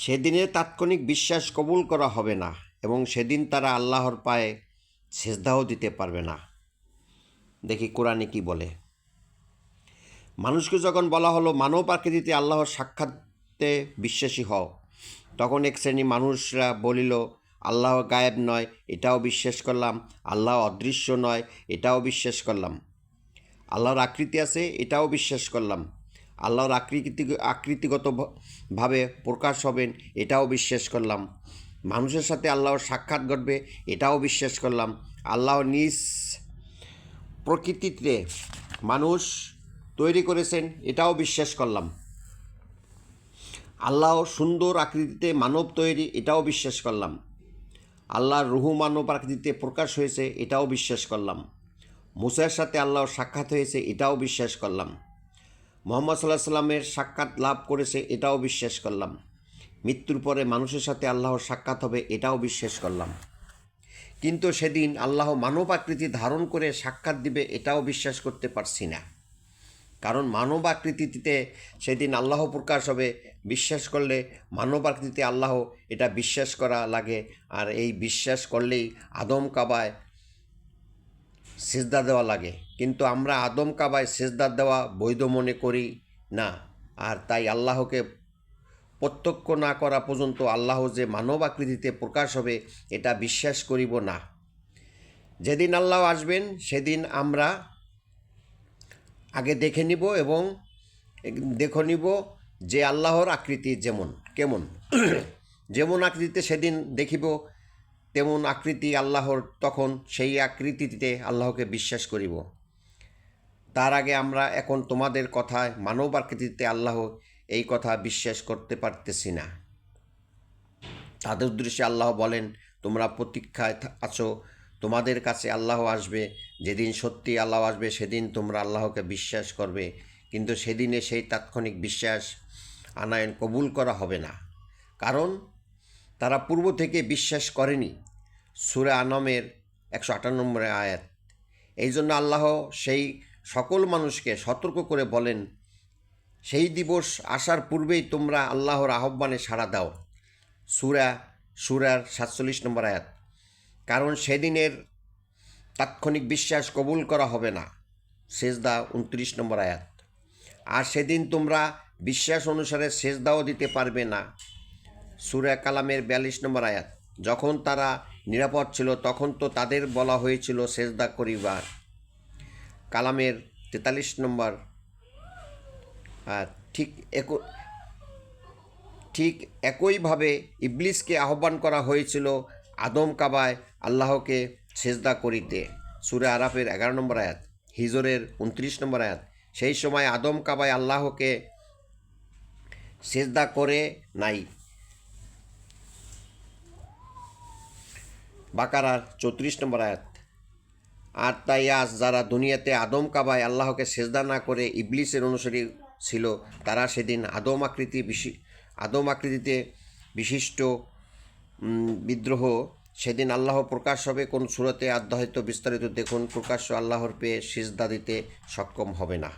সেদিনের তাৎক্ষণিক বিশ্বাস কবুল করা হবে না এবং সেদিন তারা আল্লাহর পায়ে সেজদাও দিতে পারবে না। দেখি কোরআনে কি বলে। মানুষকে যখন বলা হলো মানব আকৃতিতে আল্লাহর সাক্ষাৎতে বিশ্বাসী হও, তখন এক শ্রেণী মানুষরা বলিল, আল্লাহ গায়েব নয়, এটাও বিশ্বাস করলাম। আল্লাহ অদৃশ্য নয়, এটাও বিশ্বাস করলাম। আল্লাহর আকৃতি আছে, এটাও বিশ্বাস করলাম। আল্লাহর আকৃতিগতভাবে প্রকাশ হবেন, এটাও বিশ্বাস করলাম। মানুষের সাথে আল্লাহর সাক্ষাৎ ঘটবে, এটাও বিশ্বাস করলাম। আল্লাহ নিজ প্রকৃতিতে মানুষ তৈরি করেছেন, এটাও বিশ্বাস করলাম। আল্লাহ সুন্দর আকৃতিতে মানব তৈরি, এটাও বিশ্বাস করলাম। আল্লাহর রুহু মানব আকৃতিতে প্রকাশ হয়েছে, এটাও বিশ্বাস করলাম। মুসার সাথে আল্লাহর সাক্ষাৎ হয়েছে, এটাও বিশ্বাস করলাম। মুহাম্মদ সাল্লাল্লাহু আলাইহি সাল্লামের সাক্ষাৎ লাভ করেছে, এটাও বিশ্বাস করলাম। মৃত্যুর পরে মানুষের সাথে আল্লাহর সাক্ষাৎ হবে, এটাও বিশ্বাস করলাম। কিন্তু সেদিন আল্লাহ মানব আকৃতি ধারণ করে সাক্ষাৎ দিবে, এটাও বিশ্বাস করতে পারছি না। কারণ মানব আকৃতিতে সেদিন আল্লাহ প্রকাশ হবে, বিশ্বাস করলে মানব আকৃতিতে আল্লাহ, এটা বিশ্বাস করা লাগে। আর এই বিশ্বাস করলেই আদম কাবায় সেজদা দেওয়া লাগে। কিন্তু আমরা আদম কাবায় সেজদা দেওয়া বৈধ মনে করি না। আর তাই আল্লাহকে প্রত্যক্ষ না করা পর্যন্ত আল্লাহ যে মানব আকৃতিতে প্রকাশ হবে, এটা বিশ্বাস করিব না। যেদিন আল্লাহ আসবেন সেদিন আমরা আগে দেখে নিব এবং দেখে নিব যে আল্লাহর আকৃতি কেমন যেমন আকৃতিতে সেদিন দেখিব, তেমন আকৃতি আল্লাহর, তখন সেই আকৃতিতে আল্লাহকে বিশ্বাস করিব। তার আগে আমরা এখন তোমাদের কথায় মানব আকৃতিতে আল্লাহ, এই কথা বিশ্বাস করতে পারতেছি না। তাদের উদ্দেশ্যে আল্লাহ বলেন, তোমরা প্রতীক্ষায় আছো, তোমাদের কাছে আল্লাহ আসবে। যেদিন সত্যি আল্লাহ আসবে সেদিন তোমরা আল্লাহকে বিশ্বাস করবে, কিন্তু সেদিনে সেই তাৎক্ষণিক বিশ্বাস আনয়ন কবুল করা হবে না, কারণ তারা পূর্ব থেকে বিশ্বাস করেনি। সূরা আনামের 158 নম্বর আয়াত। এই জন্য আল্লাহ সেই সকল মানুষকে সতর্ক করে বলেন, সেই দিবস আসার পূর্বেই তোমরা আল্লাহর আহ্বানে সাড়া দাও। সূরার 47 নম্বর আয়াত। কারণ সেদিনের তাৎক্ষণিক বিশ্বাস কবুল করা হবে না। সেজদা 29 নম্বর আয়াত। আর সেদিন তোমরা বিশ্বাস অনুসারে সেজদাও দিতে পারবে না। সূরা কালামের 42 নম্বর আয়াত। যখন তারা নিরাপদ ছিল তখন তো তাদের বলা হয়েছিল সেজদা করিবার। কালামের 43 নম্বর আয়াত। ঠিক একইভাবে ইবলিসকে আহ্বান করা হয়েছিল আদম কাবায় আল্লাহকে সেজদা করিতে। সূরা আরাফের 11 নম্বর আয়াত, হিজরের 29 নম্বর আয়াত। সেই সময় আদম কাবায় আল্লাহকে সেজদা করে নাই। বাকারার 34 নম্বর আয়াত। আর তাই আজ যারা দুনিয়াতে আদম কাবায় আল্লাহকে সেজদা না করে ইবলিসের অনুসারী ছিল, তারা সেদিন আদম আকৃতিতে বিশিষ্ট বিদ্রোহ, সেদিন আল্লাহ প্রকাশ হবে কোন সূরাতে, আধ্যাত্ম বিস্তারিত দেখুন। প্রকাশ্য আল্লাহর পেয়ে সিজদা দিতে সক্ষম হবে না।